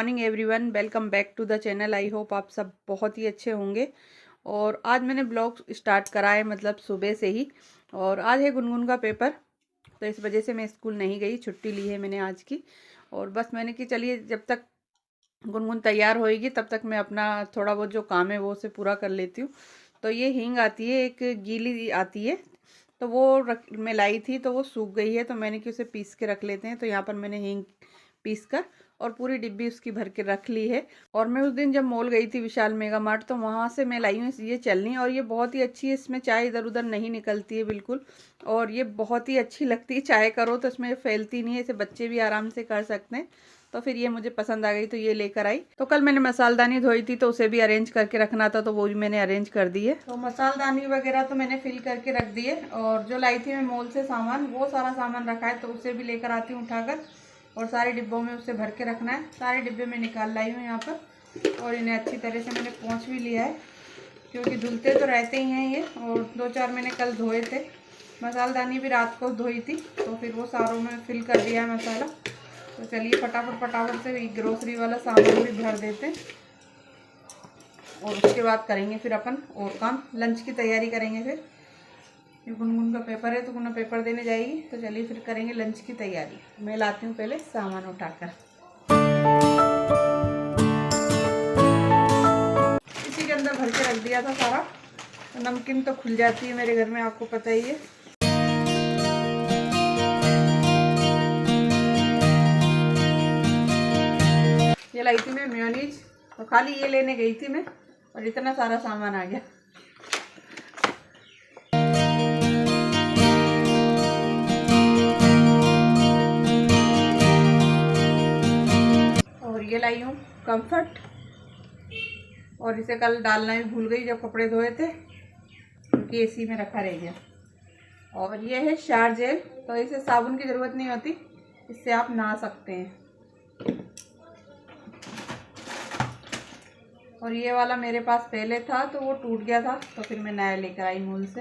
Morning everyone, welcome back to the channel. I hope आप सब बहुत ही अच्छे होंगे। और आज मैंने ब्लॉग स्टार्ट करा है, मतलब सुबह से ही। और आज है गुनगुन का पेपर, तो इस वजह से मैं स्कूल नहीं गई, छुट्टी ली है मैंने आज की। और बस मैंने कि चलिए जब तक गुनगुन तैयार होएगी तब तक मैं अपना थोड़ा बहुत जो काम है वो उसे पूरा कर लेती हूँ। तो ये हींग आती है, एक गीली आती है, तो वो मैं लाई थी, तो वो सूख गई है, तो मैंने कि उसे पीस के रख लेते हैं। तो यहाँ पर मैंने हींग पीस कर और पूरी डिब्बी उसकी भर के रख ली है। और मैं उस दिन जब मॉल गई थी विशाल मेगा मार्ट, तो वहाँ से मैं लाई हूँ ये चलनी, और ये बहुत ही अच्छी है। इसमें चाय इधर उधर नहीं निकलती है बिल्कुल, और ये बहुत ही अच्छी लगती है। चाय करो तो इसमें फैलती नहीं है, इसे बच्चे भी आराम से कर सकते हैं। तो फिर ये मुझे पसंद आ गई, तो ये लेकर आई। तो कल मैंने मसालदानी धोई थी, तो उसे भी अरेंज करके रखना था, तो वो भी मैंने अरेंज कर दी है। तो मसालदानी वगैरह तो मैंने फिल करके रख दी है। और जो लाई थी मैं मॉल से सामान, वो सारा सामान रखा है, तो उसे भी लेकर आती हूँ उठाकर, और सारे डिब्बों में उसे भर के रखना है। सारे डिब्बे में निकाल लाई हूँ यहाँ पर, और इन्हें अच्छी तरह से मैंने पोंछ भी लिया है, क्योंकि धुलते तो रहते ही हैं ये। और 2-4 मैंने कल धोए थे। मसालदानी भी रात को धोई थी, तो फिर वो सारों में फिल कर दिया है मसाला। तो चलिए फटाफट से ग्रोसरी वाला सामान भी भर देते हैं, और उसके बाद करेंगे फिर अपन और काम, लंच की तैयारी करेंगे। फिर गुनगुन का पेपर है, तो गुनगुन पेपर देने जाएगी, तो चलिए फिर करेंगे लंच की तैयारी। मैं लाती हूँ पहले सामान उठाकर। इसी के अंदर भर के रख दिया था सारा। तो नमकीन तो खुल जाती है मेरे घर में, आपको पता ही है। ये लाई थी मैं मेयोनीज, तो खाली ये लेने गई थी मैं, और इतना सारा सामान आ गया। और ये लाई हूँ कंफर्ट, और इसे कल डालना भी भूल गई जब कपड़े धोए थे, क्योंकि एसी में रखा रह गया। और ये है शार जेल, तो इसे साबुन की ज़रूरत नहीं होती, इससे आप नहा सकते हैं। और ये वाला मेरे पास पहले था, तो वो टूट गया था, तो फिर मैं नया लेकर आई मॉल से।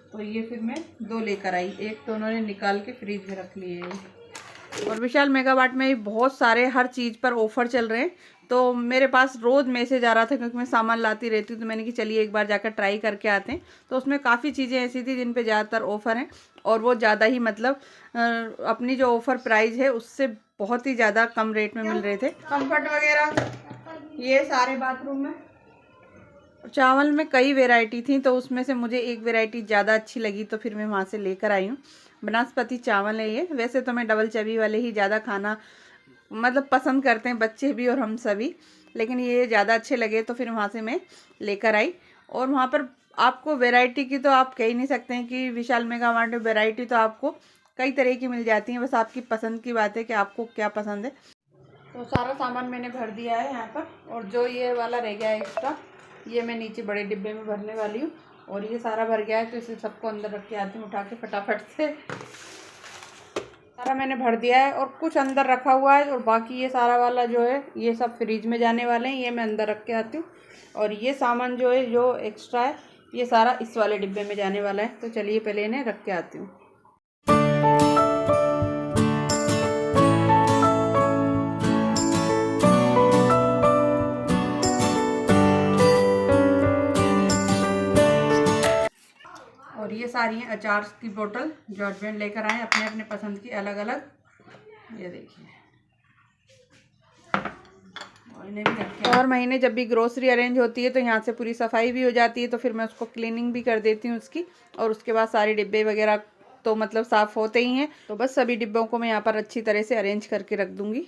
तो ये फिर मैं 2 लेकर आई, एक तो उन्होंने निकाल के फ्रिज में रख लिए। और विशाल मेगा मार्ट में बहुत सारे हर चीज़ पर ऑफ़र चल रहे हैं, तो मेरे पास रोज़ मैसेज आ रहा था, क्योंकि मैं सामान लाती रहती हूँ। तो मैंने कि चलिए एक बार जाकर ट्राई करके आते हैं। तो उसमें काफ़ी चीज़ें ऐसी थी जिन पे ज़्यादातर ऑफ़र हैं, और वो ज़्यादा ही मतलब अपनी जो ऑफ़र प्राइस है उससे बहुत ही ज़्यादा कम रेट में मिल रहे थे। कंफर्ट वगैरह ये सारे बाथरूम में। चावल में कई वेराइटी थी, तो उसमें से मुझे एक वेराइटी ज़्यादा अच्छी लगी, तो फिर मैं वहाँ से लेकर आई हूँ। बनास्पति चावल है ये। वैसे तो मैं डबल चबी वाले ही ज़्यादा खाना मतलब पसंद करते हैं, बच्चे भी और हम सभी, लेकिन ये ज़्यादा अच्छे लगे, तो फिर वहाँ से मैं लेकर आई। और वहाँ पर आपको वैरायटी की तो आप कह ही नहीं सकते हैं कि विशाल मेगा मार्ट में वैरायटी तो आपको कई तरह की मिल जाती है, बस आपकी पसंद की बात है कि आपको क्या पसंद है। तो सारा सामान मैंने भर दिया है यहाँ पर, और जो ये वाला रह गया है एक्स्ट्रा, ये मैं नीचे बड़े डिब्बे में भरने वाली हूँ। और ये सारा भर गया है, तो इसे सबको अंदर रख के आती हूँ उठा के फटाफट से। सारा मैंने भर दिया है, और कुछ अंदर रखा हुआ है, और बाकी ये सारा वाला जो है ये सब फ्रिज में जाने वाले हैं, ये मैं अंदर रख के आती हूँ। और ये सामान जो है जो एक्स्ट्रा है, ये सारा इस वाले डिब्बे में जाने वाला है। तो चलिए पहले इन्हें रख के आती हूँ। और ये सारी हैं अचार की बोतल, जो हस्बैंड लेकर आए अपने अपने पसंद की अलग अलग। ये देखिए, और महीने जब भी ग्रोसरी अरेंज होती है, तो यहाँ से पूरी सफाई भी हो जाती है, तो फिर मैं उसको क्लीनिंग भी कर देती हूँ उसकी। और उसके बाद सारे डिब्बे वगैरह तो मतलब साफ़ होते ही हैं, तो बस सभी डिब्बों को मैं यहाँ पर अच्छी तरह से अरेंज करके रख दूँगी।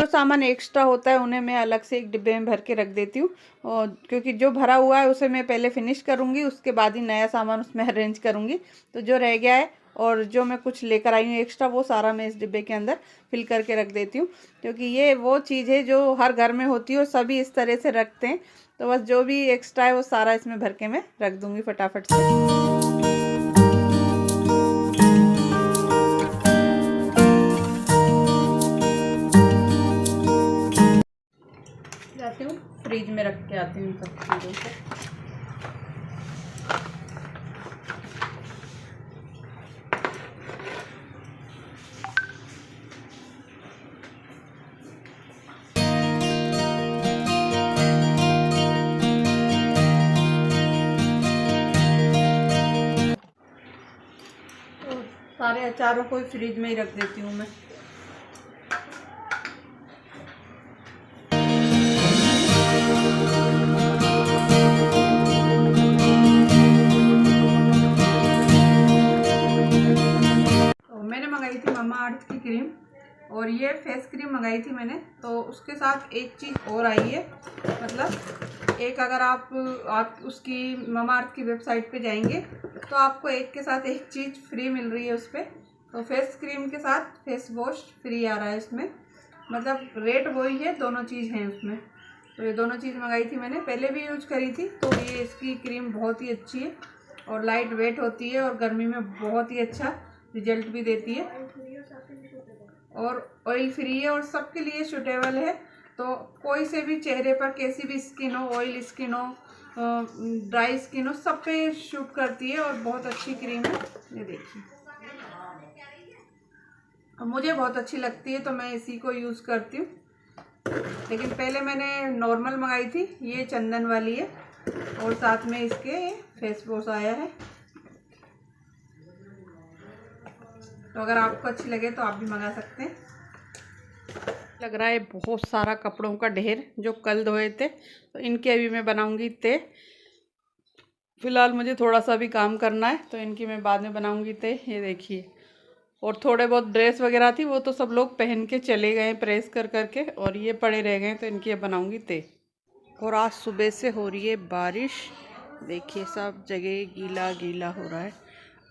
सामान एक्स्ट्रा होता है उन्हें मैं अलग से एक डिब्बे में भर के रख देती हूँ, और क्योंकि जो भरा हुआ है उसे मैं पहले फिनिश करूँगी, उसके बाद ही नया सामान उसमें अरेंज करूँगी। तो जो रह गया है और जो मैं कुछ लेकर आई हूँ एक्स्ट्रा, वो सारा मैं इस डिब्बे के अंदर फिल करके रख देती हूँ, क्योंकि ये वो चीज़ है जो हर घर में होती है और सभी इस तरह से रखते हैं। तो बस जो भी एक्स्ट्रा है वो सारा इसमें भर के मैं रख दूँगी फटाफट से। जाती हूँ, फ्रिज में रख के आती हूँ सब चीज़ों को। सारे अचारों को फ्रिज में ही रख देती हूँ मैं। तो मैंने मंगाई थी मम्मा अर्थ की क्रीम, और ये फेस क्रीम मंगाई थी मैंने। तो उसके साथ एक चीज़ और आई है, मतलब एक अगर आप उसकी मम्मा अर्थ की वेबसाइट पे जाएंगे तो आपको एक के साथ एक चीज़ फ्री मिल रही है उस पर। तो फेस क्रीम के साथ फेस वॉश फ्री आ रहा है इसमें, मतलब रेट वही है, दोनों चीज़ हैं उसमें। तो ये दोनों चीज़ मंगाई थी मैंने, पहले भी यूज करी थी। तो ये इसकी क्रीम बहुत ही अच्छी है और लाइट वेट होती है और गर्मी में बहुत ही अच्छा रिजल्ट भी देती है, और ऑयल फ्री है और सबके लिए सूटेबल है। तो कोई से भी चेहरे पर कैसी भी स्किन हो, ऑयल स्किन हो, ड्राई स्किन हो, सब पे शूट करती है और बहुत अच्छी क्रीम है। ये देखिए, मुझे बहुत अच्छी लगती है तो मैं इसी को यूज़ करती हूँ। लेकिन पहले मैंने नॉर्मल मंगाई थी, ये चंदन वाली है, और साथ में इसके फेस वॉश आया है। तो अगर आपको अच्छी लगे तो आप भी मंगा सकते हैं। लग रहा है बहुत सारा कपड़ों का ढेर जो कल धोए थे, तो इनके अभी मैं बनाऊंगी ते। फिलहाल मुझे थोड़ा सा भी काम करना है, तो इनकी मैं बाद में बनाऊंगी ते। ये देखिए, और थोड़े बहुत ड्रेस वगैरह थी वो तो सब लोग पहन के चले गए प्रेस कर करके, और ये पड़े रह गए, तो इनकी अब बनाऊंगी ते। और आज सुबह से हो रही है बारिश, देखिए सब जगह गीला गीला हो रहा है,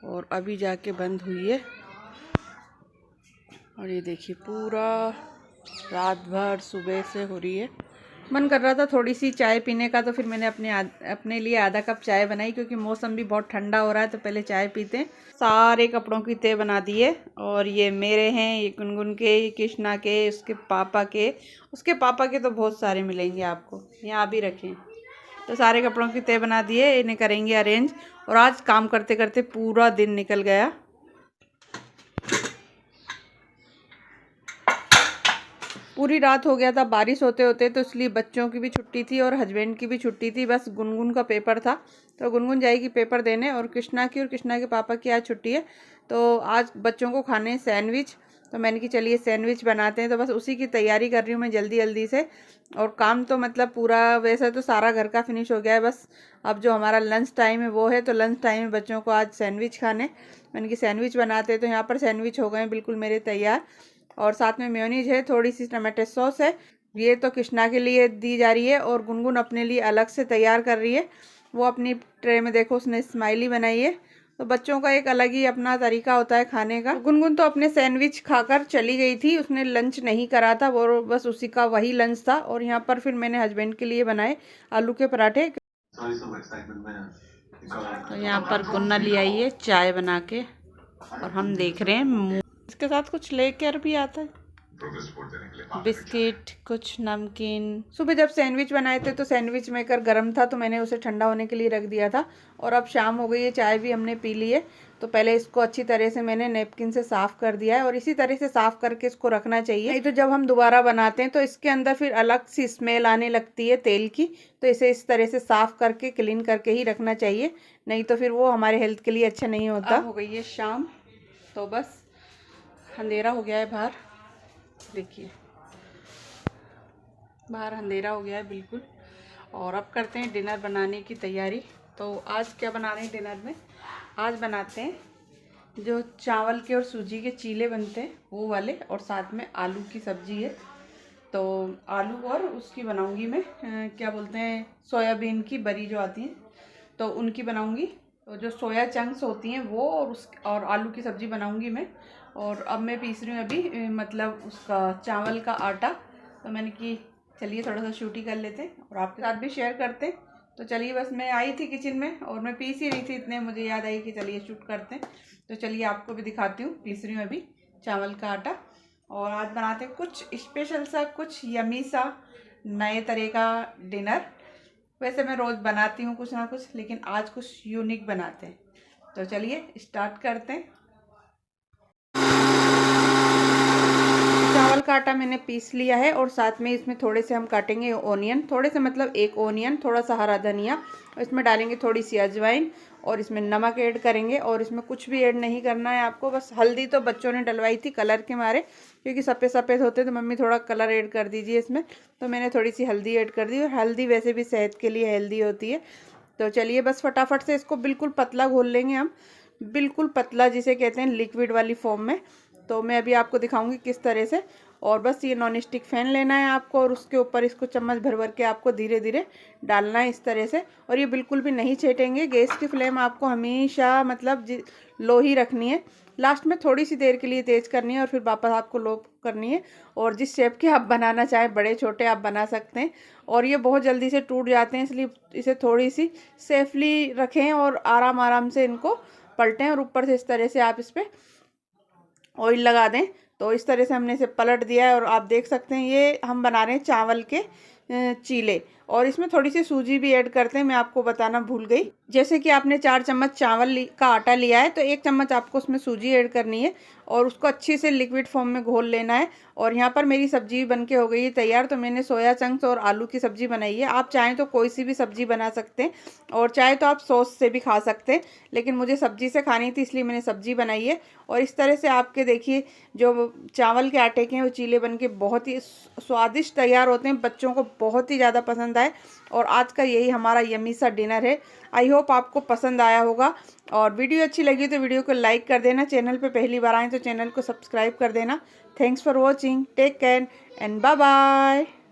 और अभी जाके बंद हुई है। और ये देखिए पूरा रात भर सुबह से हो रही है। मन कर रहा था थोड़ी सी चाय पीने का, तो फिर मैंने अपने लिए आधा कप चाय बनाई, क्योंकि मौसम भी बहुत ठंडा हो रहा है, तो पहले चाय पीते हैं। सारे कपड़ों की तह बना दिए, और ये मेरे हैं, ये गुनगुन के, ये कृष्णा के, उसके पापा के तो बहुत सारे मिलेंगे आपको, यहाँ भी रखें। तो सारे कपड़ों की तह बना दिए, इन्हें करेंगे अरेंज। और आज काम करते करते पूरा दिन निकल गया। पूरी रात हो गया था बारिश होते होते, तो इसलिए बच्चों की भी छुट्टी थी और हस्बैंड की भी छुट्टी थी। बस गुनगुन का पेपर था, तो गुनगुन जाएगी पेपर देने, और कृष्णा के पापा की आज छुट्टी है। तो आज बच्चों को खाने सैंडविच, तो मैंने कि चलिए सैंडविच बनाते हैं। तो बस उसी की तैयारी कर रही हूँ मैं जल्दी जल्दी से। और काम तो मतलब पूरा वैसे तो सारा घर का फिनिश हो गया है, बस अब जो हमारा लंच टाइम है वो है। तो लंच टाइम में बच्चों को आज सैंडविच खाने, मैंने कि सैंडविच बनाते हैं। तो यहाँ पर सैंडविच हो गए बिल्कुल मेरे तैयार, और साथ में मेयोनीज है, थोड़ी सी टमाटो सॉस है। ये तो कृष्णा के लिए दी जा रही है, और गुनगुन अपने लिए अलग से तैयार कर रही है। वो अपनी ट्रे में देखो उसने स्माइली बनाई है। तो बच्चों का एक अलग ही अपना तरीका होता है खाने का। गुनगुन तो अपने सैंडविच खाकर चली गई थी, उसने लंच नहीं करा था, वो बस उसी का वही लंच था। और यहाँ पर फिर मैंने हस्बैंड के लिए बनाए आलू के पराठे। तो यहाँ पर गुन्ना ले आई है चाय बना के, और हम देख रहे हैं इसके साथ कुछ लेकर भी आता है, बिस्किट, कुछ नमकीन। सुबह जब सैंडविच बनाए थे तो सैंडविच मेकर गर्म था, तो मैंने उसे ठंडा होने के लिए रख दिया था। और अब शाम हो गई है, चाय भी हमने पी ली है। तो पहले इसको अच्छी तरह से मैंने नैपकिन से साफ़ कर दिया है, और इसी तरह से साफ़ करके इसको रखना चाहिए, नहीं तो जब हम दोबारा बनाते हैं तो इसके अंदर फिर अलग सी स्मेल आने लगती है तेल की। तो इसे इस तरह से साफ़ करके क्लीन करके ही रखना चाहिए, नहीं तो फिर वो हमारे हेल्थ के लिए अच्छा नहीं होता। हो गई है शाम, तो बस अंधेरा हो गया है बाहर, देखिए बाहर अंधेरा हो गया है बिल्कुल। और अब करते हैं डिनर बनाने की तैयारी। तो आज क्या बना रहे हैं डिनर में? आज बनाते हैं जो चावल के और सूजी के चीले बनते हैं वो वाले, और साथ में आलू की सब्जी है। तो आलू और उसकी बनाऊंगी मैं क्या बोलते हैं, सोयाबीन की बरी जो आती हैं, तो उनकी बनाऊंगी। तो जो सोया चंक्स होती हैं वो, और आलू की सब्ज़ी बनाऊंगी मैं। और अब मैं पीस रही हूँ अभी मतलब उसका चावल का आटा। तो मैंने कि चलिए थोड़ा सा शूट ही कर लेते हैं और आपके साथ भी शेयर करते हैं। तो चलिए, बस मैं आई थी किचन में और मैं पीस ही रही थी, इतने मुझे याद आई कि चलिए शूट करते हैं। तो चलिए आपको भी दिखाती हूँ, पीस रही हूँ अभी चावल का आटा। और आज बनाते हैं कुछ स्पेशल सा, कुछ यमी सा नए तरह का डिनर। वैसे मैं रोज़ बनाती हूँ कुछ ना कुछ, लेकिन आज कुछ यूनिक बनाते हैं। तो चलिए स्टार्ट करते हैं। चावल का आटा मैंने पीस लिया है और साथ में इसमें थोड़े से हम काटेंगे ओनियन, थोड़े से मतलब एक ओनियन, थोड़ा सा हरा धनिया, इसमें डालेंगे थोड़ी सी अजवाइन और इसमें नमक ऐड करेंगे। और इसमें कुछ भी ऐड नहीं करना है आपको, बस हल्दी तो बच्चों ने डलवाई थी कलर के मारे, क्योंकि सफ़ेद सफ़ेद होते तो मम्मी थोड़ा कलर ऐड कर दीजिए इसमें, तो मैंने थोड़ी सी हल्दी ऐड कर दी। और हल्दी वैसे भी सेहत के लिए हेल्दी होती है। तो चलिए बस फटाफट से इसको बिल्कुल पतला घोल लेंगे हम, बिल्कुल पतला जिसे कहते हैं लिक्विड वाली फॉर्म में। तो मैं अभी आपको दिखाऊंगी किस तरह से। और बस ये नॉन स्टिक फैन लेना है आपको और उसके ऊपर इसको चम्मच भर भर के आपको धीरे धीरे डालना है इस तरह से। और ये बिल्कुल भी नहीं छेटेंगे। गैस की फ्लेम आपको हमेशा मतलब लो ही रखनी है। लास्ट में थोड़ी सी देर के लिए तेज करनी है और फिर वापस आपको लो करनी है। और जिस शेप के आप बनाना चाहें, बड़े छोटे आप बना सकते हैं। और ये बहुत जल्दी से टूट जाते हैं, इसलिए इसे थोड़ी सी सेफली रखें और आराम आराम से इनको पलटें। और ऊपर से इस तरह से आप इस पर ऑयल लगा दें। तो इस तरह से हमने इसे पलट दिया है और आप देख सकते हैं ये हम बना रहे हैं चावल के चीले। और इसमें थोड़ी सी सूजी भी ऐड करते हैं, मैं आपको बताना भूल गई। जैसे कि आपने 4 चम्मच चावल का आटा लिया है तो 1 चम्मच आपको उसमें सूजी ऐड करनी है और उसको अच्छे से लिक्विड फॉर्म में घोल लेना है। और यहाँ पर मेरी सब्जी बन के हो गई है तैयार। तो मैंने सोया चंक्स और आलू की सब्जी बनाई है। आप चाहें तो कोई सी भी सब्जी बना सकते हैं और चाहे तो आप सॉस से भी खा सकते हैं, लेकिन मुझे सब्जी से खानी थी इसलिए मैंने सब्जी बनाई है। और इस तरह से आपके देखिए जो चावल के आटे के हैं वो चीले बन के बहुत ही स्वादिष्ट तैयार होते हैं, बच्चों को बहुत ही ज़्यादा पसंद आए। और आज का यही हमारा यम्मी सा डिनर है। आई होप आपको पसंद आया होगा। और वीडियो अच्छी लगी तो वीडियो को लाइक कर देना, चैनल पे पहली बार आए तो चैनल को सब्सक्राइब कर देना। Thanks for watching, take care and bye bye.